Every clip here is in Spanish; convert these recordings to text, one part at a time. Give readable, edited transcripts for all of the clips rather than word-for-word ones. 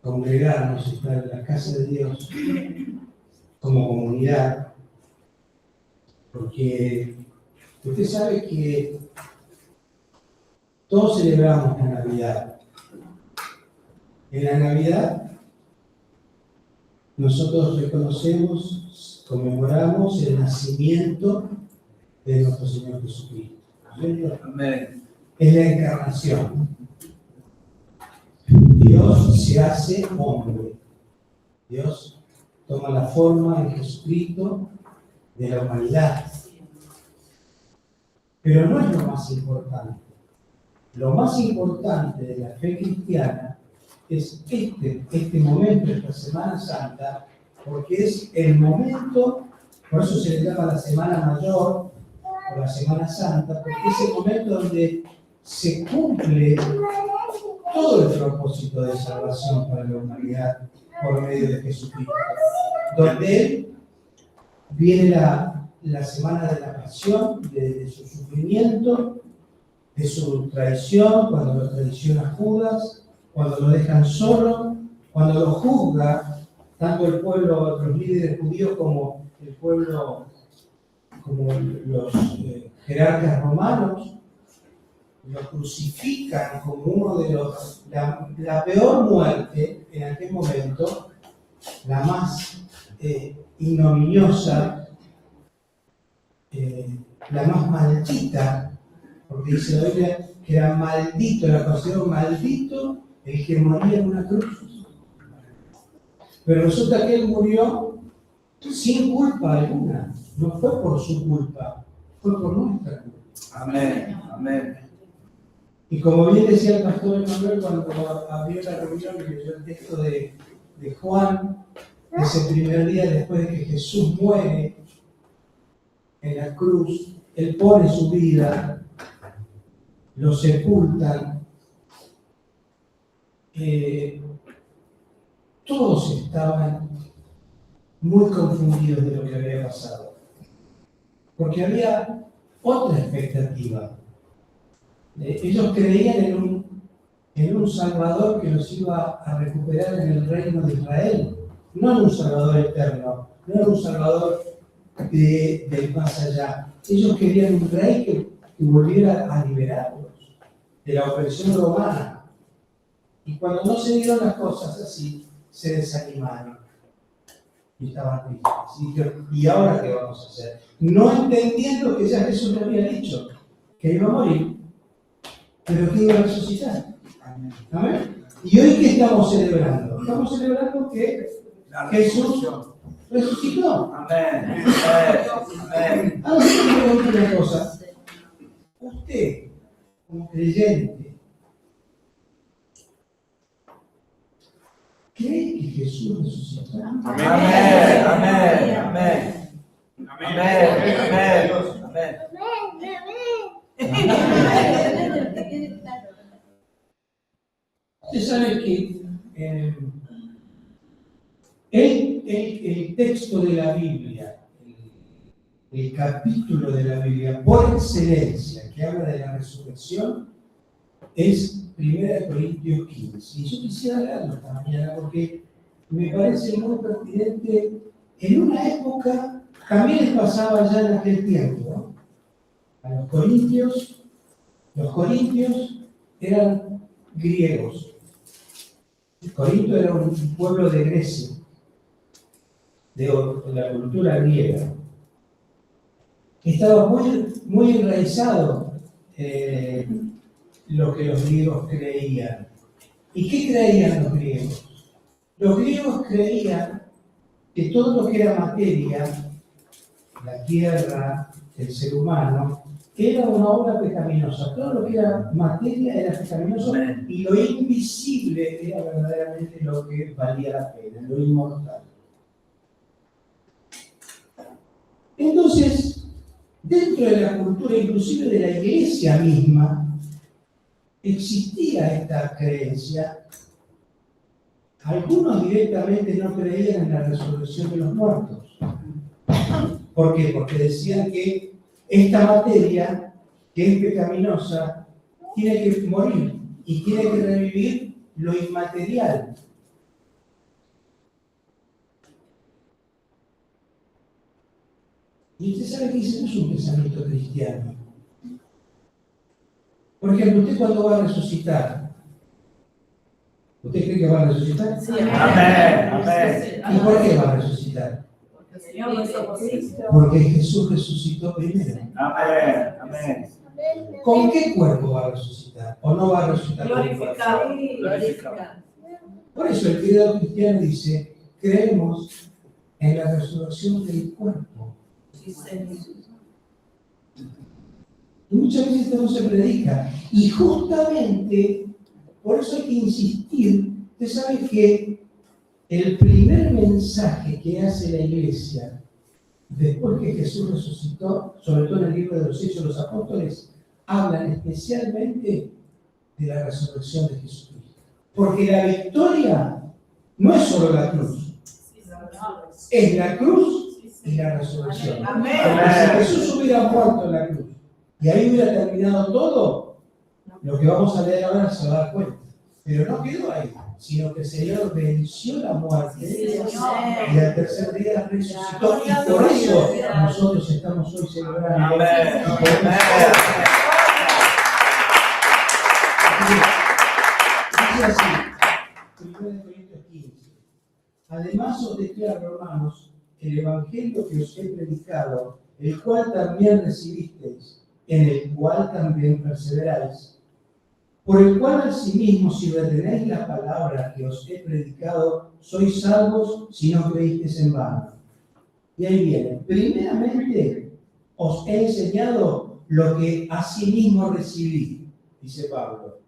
congregarnos, estar en la casa de Dios como comunidad, porque usted sabe que todos celebramos la Navidad. En la Navidad nosotros reconocemos, conmemoramos el nacimiento de nuestro Señor Jesucristo. Amén. Es la encarnación. Dios se hace hombre. Dios toma la forma en Jesucristo de la humanidad. Pero no es lo más importante. Lo más importante de la fe cristiana es este momento, esta Semana Santa, porque es el momento, por eso se le llama la Semana Mayor o la Semana Santa, porque es el momento donde se cumple todo el propósito de salvación para la humanidad por medio de Jesucristo, donde Él viene la semana de la pasión, de su sufrimiento, de su traición, cuando lo traiciona Judas, cuando lo dejan solo, cuando lo juzga tanto el pueblo, los líderes judíos, como el pueblo, como los jerarcas romanos, lo crucifican como uno de la peor muerte en aquel momento, la más ignominiosa, la más maldita, porque dice la Biblia que era maldito, era considerado maldito el que moría en una cruz. Pero resulta que él murió sin culpa alguna, no fue por su culpa, fue por nuestra culpa. Amén, amén. Y como bien decía el pastor Emanuel cuando abrió la reunión y leyó el texto de Juan, ese primer día después de que Jesús muere en la cruz, Él pone su vida, lo sepultan, todos estaban muy confundidos de lo que había pasado, porque había otra expectativa. Ellos creían en un Salvador que los iba a recuperar en el reino de Israel, no en un Salvador eterno, no en un Salvador del más allá. Ellos querían un rey que volviera a liberarlos de la opresión romana. Y cuando no se dieron las cosas así, se desanimaron. Y estaban tristes. Y dijeron, ¿y ahora qué vamos a hacer? No entendiendo que ya Jesús le había dicho que iba a morir, pero que iba a resucitar. ¿Amén? ¿Y hoy qué estamos celebrando? Estamos celebrando que Jesús resucitó. Amén. Amén. Ahora sí que quiero decir una cosa. Usted, como creyente, ¿cree que Jesús resucitó? Amén. Amén. Amén. Amén. Amén. Amén. Usted sabe que el texto de la Biblia, el capítulo de la Biblia por excelencia que habla de la resurrección es 1 Corintios 15. Y yo quisiera leerlo esta mañana porque me parece muy pertinente. En una época, también les pasaba ya en aquel tiempo, ¿no? A los corintios eran griegos. Corinto era un pueblo de Grecia, de la cultura griega. Estaba muy enraizado lo que los griegos creían. ¿Y qué creían los griegos? Los griegos creían que todo lo que era materia, la tierra, el ser humano, era una obra pecaminosa. Todo lo que era materia era pecaminoso y lo invisible era verdaderamente lo que valía la pena, lo inmortal. Entonces, dentro de la cultura, inclusive de la iglesia misma, existía esta creencia. Algunos directamente no creían en la resurrección de los muertos. ¿Por qué? Porque decían que esta materia, que es pecaminosa, tiene que morir y tiene que revivir lo inmaterial. Y usted sabe que ese no es un pensamiento cristiano. Por ejemplo, usted cuando va a resucitar, ¿usted cree que va a resucitar? Sí, amén, amén. ¿Y por qué va a resucitar? Porque el Señor lo hizo posible. Porque Jesús resucitó primero. Amén, amén. ¿Con qué cuerpo va a resucitar? ¿O no va a resucitar con cuerpo? Glorificado. Glorificado. Por eso el credo cristiano dice, creemos en la resurrección del cuerpo. Sí, Señor. Y muchas veces esto no se predica. Y justamente, por eso hay que insistir. Usted sabe que el primer mensaje que hace la iglesia, después que Jesús resucitó, sobre todo en el libro de los Hechos de los Apóstoles, hablan especialmente de la resurrección de Jesucristo. Porque la victoria no es solo la cruz, es la cruz y la resurrección. Amén. Porque si Jesús hubiera muerto en la cruz y ahí hubiera terminado todo, lo que vamos a leer ahora se va a dar cuenta. Pero no quedó ahí, sino que el Señor venció la muerte y al tercer día resucitó. Y por eso nosotros estamos hoy celebrando. Amén. Dice así, 1 Corintios 15. Además os declaro, hermanos, el evangelio que os he predicado, el cual también recibisteis, en el cual también perseveráis, por el cual asimismo, si retenéis la palabra que os he predicado, sois salvos si no creísteis en vano. Y ahí viene, primeramente os he enseñado lo que asimismo recibí, dice Pablo,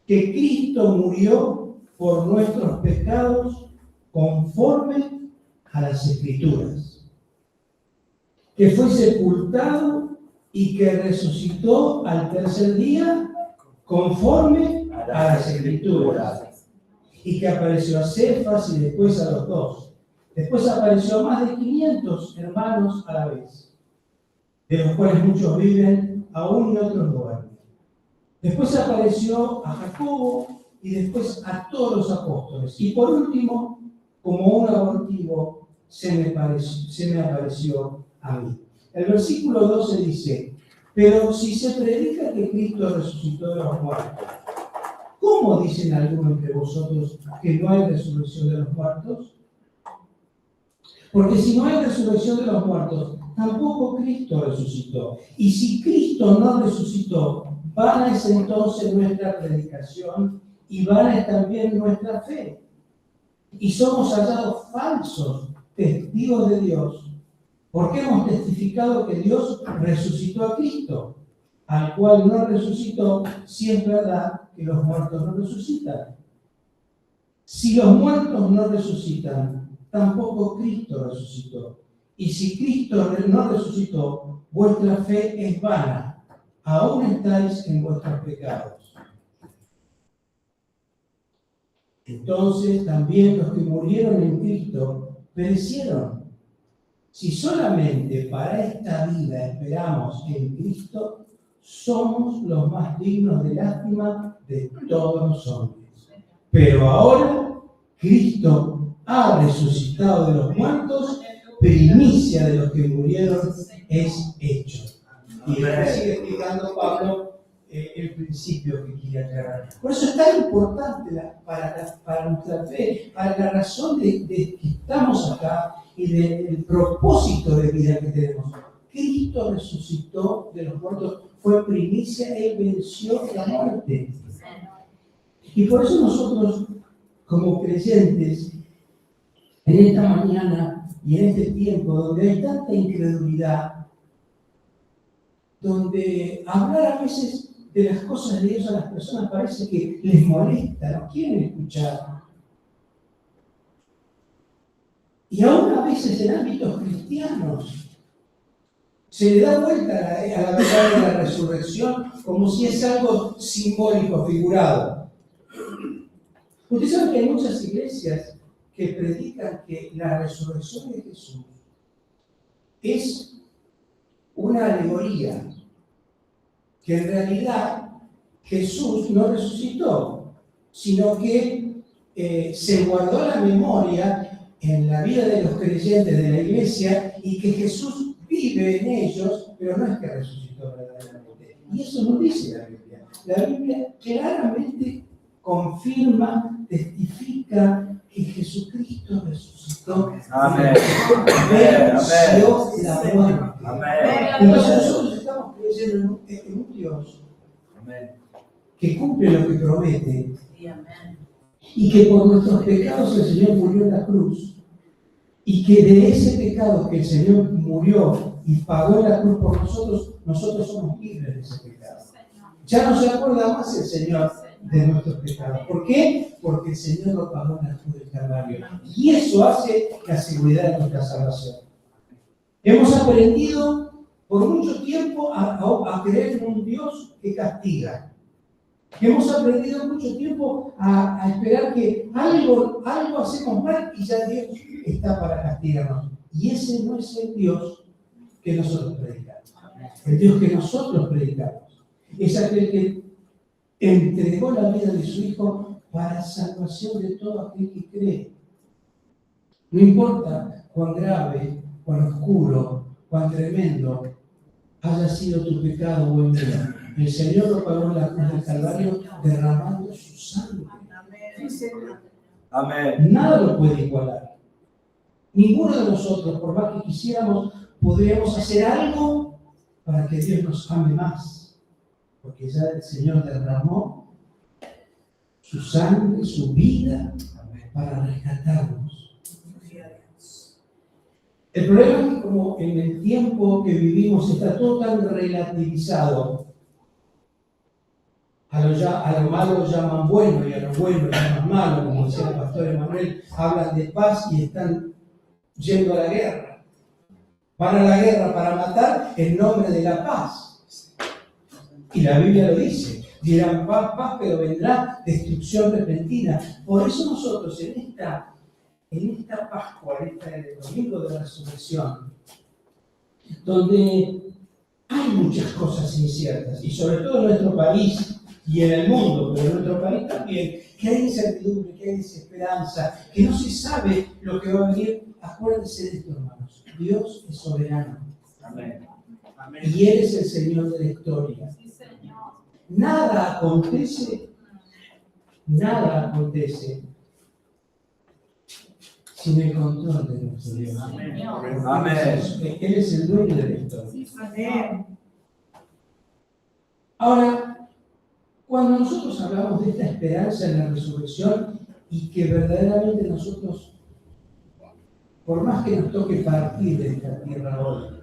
que Cristo murió por nuestros pecados conforme a las Escrituras, que fue sepultado y que resucitó al tercer día conforme a las Escrituras, y que apareció a Cefas y después a los 2. Después apareció a más de 500 hermanos a la vez, de los cuales muchos viven aún y otros duermen. Después apareció a Jacobo y después a todos los apóstoles. Y por último, como un abortivo, se me apareció a mí. El versículo 12 dice, pero si se predica que Cristo resucitó de los muertos, ¿cómo dicen algunos de vosotros que no hay resurrección de los muertos? Porque si no hay resurrección de los muertos, tampoco Cristo resucitó. Y si Cristo no resucitó, vana es entonces nuestra predicación y vana es también nuestra fe. Y somos hallados falsos testigos de Dios, porque hemos testificado que Dios resucitó a Cristo, al cual no resucitó, si es verdad que los muertos no resucitan. Si los muertos no resucitan, tampoco Cristo resucitó. Y si Cristo no resucitó, vuestra fe es vana, aún estáis en vuestros pecados. Entonces también los que murieron en Cristo perecieron. Si solamente para esta vida esperamos en Cristo, somos los más dignos de lástima de todos los hombres. Pero ahora Cristo ha resucitado de los muertos, primicia de los que murieron es hecho. Y sigue explicando Pablo el principio que quiere aclarar. Por eso es tan importante para nuestra fe, para la razón de que estamos acá y del propósito de vida que tenemos. Cristo resucitó de los muertos, fue primicia, Él venció la muerte. Y por eso nosotros, como creyentes, en esta mañana y en este tiempo donde hay tanta incredulidad, donde hablar a veces de las cosas de Dios a las personas parece que les molesta, no quieren escuchar. Y aún a veces en ámbitos cristianos se le da vuelta a la verdad de la resurrección como si es algo simbólico, figurado. Usted sabe que hay muchas iglesias que predican que la resurrección de Jesús es una alegoría, que en realidad Jesús no resucitó, sino que se guardó la memoria en la vida de los creyentes de la iglesia y que Jesús vive en ellos, pero no es que resucitó verdaderamente. Y eso no dice la Biblia. La Biblia claramente confirma, testifica que Jesucristo resucitó. Amén. Venció la muerte. Amén. Entonces nosotros estamos creyendo en un Dios Amén. que cumple lo que promete Y amén. y que por nuestros pecados el Señor murió en la cruz y que de ese pecado que el Señor murió y pagó en la cruz por nosotros, nosotros somos libres de ese pecado. Ya no se acuerda más el Señor de nuestros pecados. ¿Por qué? Porque el Señor lo pagó en la cruz del Calvario. Y eso hace la seguridad de nuestra salvación. Hemos aprendido por mucho tiempo a creer en un Dios que castiga. Hemos aprendido mucho tiempo a esperar que algo hacemos mal y ya Dios está para castigarnos. Y ese no es el Dios que nosotros predicamos. El Dios que nosotros predicamos es aquel que entregó la vida de su Hijo para salvación de todo aquel que cree. No importa cuán grave, cuán oscuro, cuán tremendo haya sido tu pecado o el mío. El Señor lo pagó en la cruz del Calvario derramando su sangre. Amén. Nada lo puede igualar. Ninguno de nosotros, por más que quisiéramos, podríamos hacer algo para que Dios nos ame más. Porque ya el Señor derramó su sangre, su vida, para rescatarnos. El problema es que como en el tiempo que vivimos está todo tan relativizado, a lo malo lo llaman bueno y a lo bueno lo llaman malo, como decía el pastor Emanuel, hablan de paz y están yendo a la guerra. Van a la guerra para matar en nombre de la paz. Y la Biblia lo dice, dirán paz, paz, pero vendrá destrucción repentina. Por eso nosotros en esta Pascua, en este domingo de la resurrección, donde hay muchas cosas inciertas, y sobre todo en nuestro país y en el mundo, pero en nuestro país también, que hay incertidumbre, que hay desesperanza, que no se sabe lo que va a venir, acuérdense de esto, hermanos. Dios es soberano. Amén. Amén. Y Él es el Señor de la historia. Nada acontece sin el control de nuestro Dios. Amén. Él es el dueño de la historia. Ahora, cuando nosotros hablamos de esta esperanza en la resurrección y que verdaderamente nosotros, por más que nos toque partir de esta tierra hoy,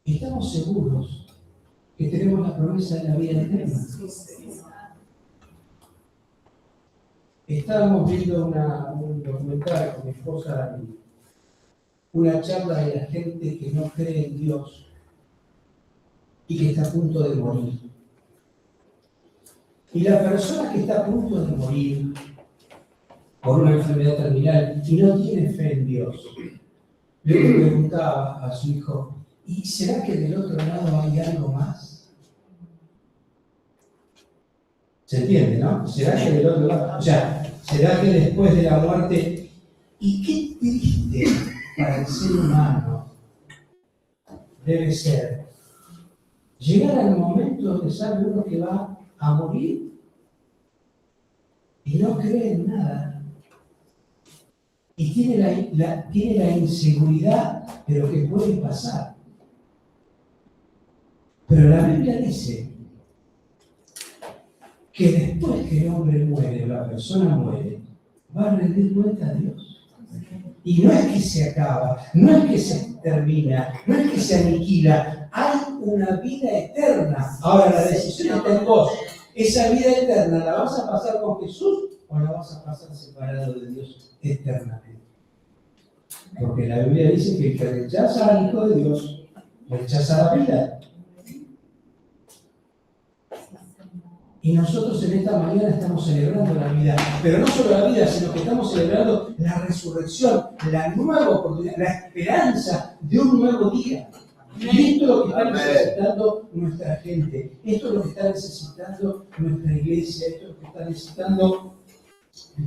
estamos seguros que tenemos la promesa de la vida eterna. Estábamos viendo un documental con mi esposa, una charla de la gente que no cree en Dios y que está a punto de morir. Y la persona que está a punto de morir por una enfermedad terminal y no tiene fe en Dios, le preguntaba a su hijo, ¿y será que del otro lado hay algo más? ¿Se entiende, no? ¿Será que del otro lado? O sea, ¿será que después de la muerte? Y qué triste para el ser humano debe ser llegar al momento donde sabe uno que va a morir y no cree en nada. Y tiene la inseguridad de lo que puede pasar. Pero la Biblia dice que después que el hombre muere, o la persona muere, va a rendir cuenta a Dios. Y no es que se acaba, no es que se termina, no es que se aniquila, hay una vida eterna. Ahora la decisión está en vos. Esa vida eterna, ¿la vas a pasar con Jesús o la vas a pasar separado de Dios eternamente? Porque la Biblia dice que el que rechaza al Hijo de Dios, rechaza la vida. Y nosotros en esta mañana estamos celebrando la vida, pero no solo la vida, sino que estamos celebrando la resurrección, la nueva oportunidad, la esperanza de un nuevo día. Y esto es lo que está Amén. necesitando nuestra gente, esto es lo que está necesitando nuestra iglesia, esto es lo que está necesitando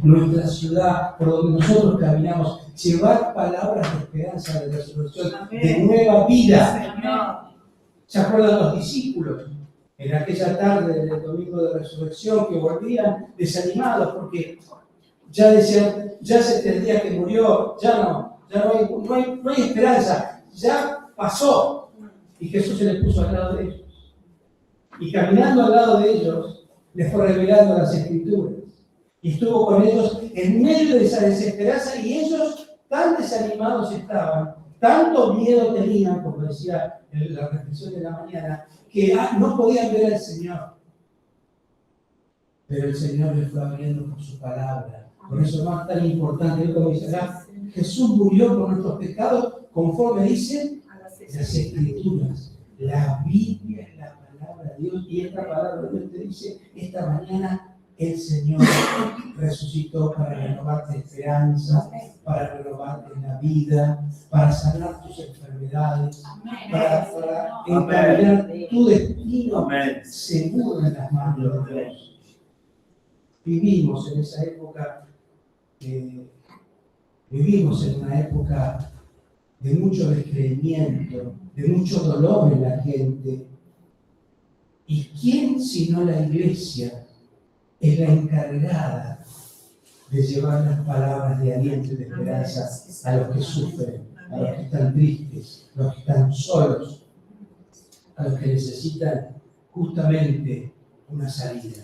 nuestra ciudad, por donde nosotros caminamos, llevar palabras de esperanza, de resurrección, de nueva vida. Señor. ¿Se acuerdan los discípulos? En aquella tarde del domingo de resurrección que volvían desanimados porque ya decían, ya se entendía que murió, ya no hay esperanza, ya pasó. Y Jesús se les puso al lado de ellos. Y caminando al lado de ellos, les fue revelando las Escrituras. Y estuvo con ellos en medio de esa desesperanza y ellos tan desanimados estaban, tanto miedo tenían, como decía en la reflexión de la mañana, que no podían ver al Señor. Pero el Señor les fue abriendo por su palabra. Por eso no es tan importante, como dice acá, Jesús murió por nuestros pecados conforme dicen las Escrituras. La Biblia es la palabra de Dios y esta palabra de Dios te dice, esta mañana el Señor resucitó para renovarte esperanza, para renovarte la vida, para sanar tus enfermedades, para encaminar tu destino seguro en las manos de Dios. Vivimos en esa época, vivimos en una época de mucho descreimiento, de mucho dolor en la gente. ¿Y quién sino la iglesia es la encargada de llevar las palabras de aliento y de esperanza a los que sufren, a los que están tristes, a los que están solos, a los que necesitan justamente una salida?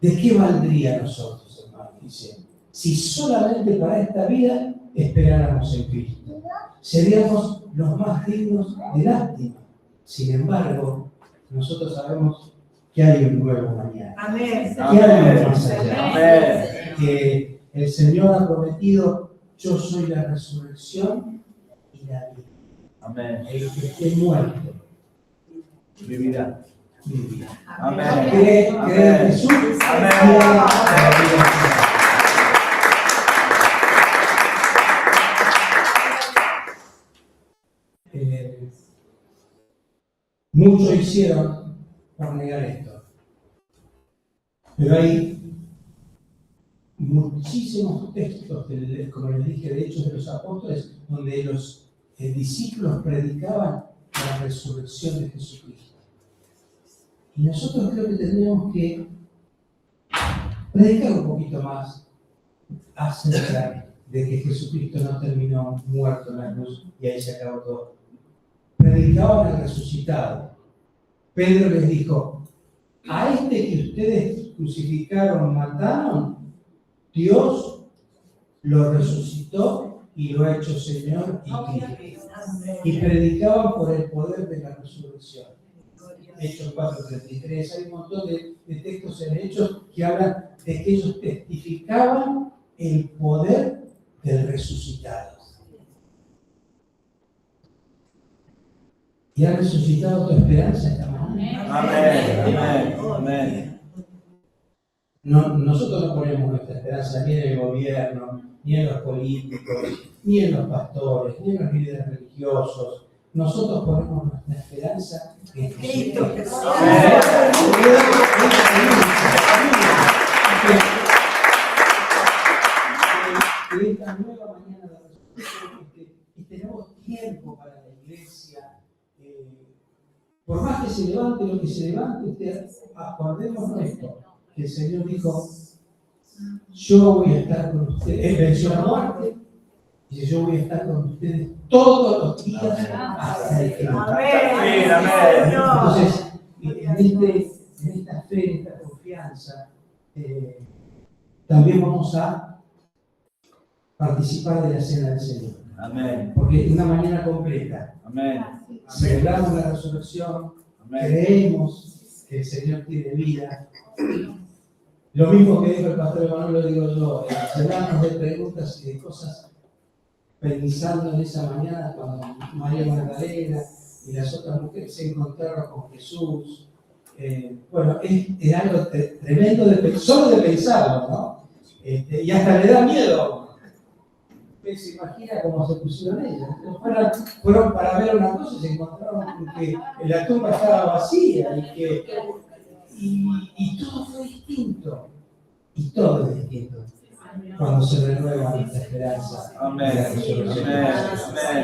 ¿De qué valdría a nosotros, hermanos? Dice, si solamente para esta vida esperáramos en Cristo? Seríamos los más dignos de lástima. Sin embargo, nosotros sabemos que hay un nuevo mañana. Amén. Que hay un más allá. Amén. Que el Señor ha prometido, yo soy la resurrección y la vida. Amén. El que esté muerto Vivirá. vivirá. Amén. ¿Cree en Jesús? Amén. Tiene la vida. Muchos hicieron por negar esto, pero hay muchísimos textos, como les dije, de Hechos de los Apóstoles, donde los discípulos predicaban la resurrección de Jesucristo. Y nosotros creo que tendríamos que predicar un poquito más acerca de que Jesucristo no terminó muerto en la cruz y ahí se acabó todo. Predicaban al resucitado. Pedro les dijo, a este que ustedes crucificaron, mataron, Dios lo resucitó y lo ha hecho Señor y Cristo. Y predicaban por el poder de la resurrección. Hechos 4:33, hay un montón de textos en Hechos que hablan de que ellos testificaban el poder del resucitado. ¿Y ha resucitado tu esperanza esta mañana? Amén. Amén. Amén. No, nosotros no ponemos nuestra esperanza ni en el gobierno, ni en los políticos, ni en los pastores, ni en los líderes religiosos. Nosotros ponemos nuestra esperanza en Cristo. Que esta nueva mañana de resurrección, y tenemos tiempo para la iglesia. Por más que se levante lo que se levante, acordémonos esto, que el Señor dijo, yo voy a estar con ustedes, Él venció la muerte, y yo voy a estar con ustedes todos los días hasta el final. Amén. Amén. Entonces, en esta fe, en esta confianza, también vamos a participar de la cena del Señor. Amén. Porque una mañana completa. Amén. Celebramos la resurrección, Amén. creemos que el Señor tiene vida. Lo mismo que dijo el pastor Emanuel, lo digo yo, llenarnos de preguntas y de cosas pensando en esa mañana cuando María Magdalena y las otras mujeres se encontraron con Jesús. Bueno, es algo tremendo solo de pensarlo, ¿no? Y hasta le da miedo. Usted se imagina cómo se pusieron ellos. Fueron para ver una cosa y se encontraron con que la tumba estaba vacía y todo fue distinto. Y todo es distinto cuando se renueva nuestra esperanza. Amén. Amén. Amén.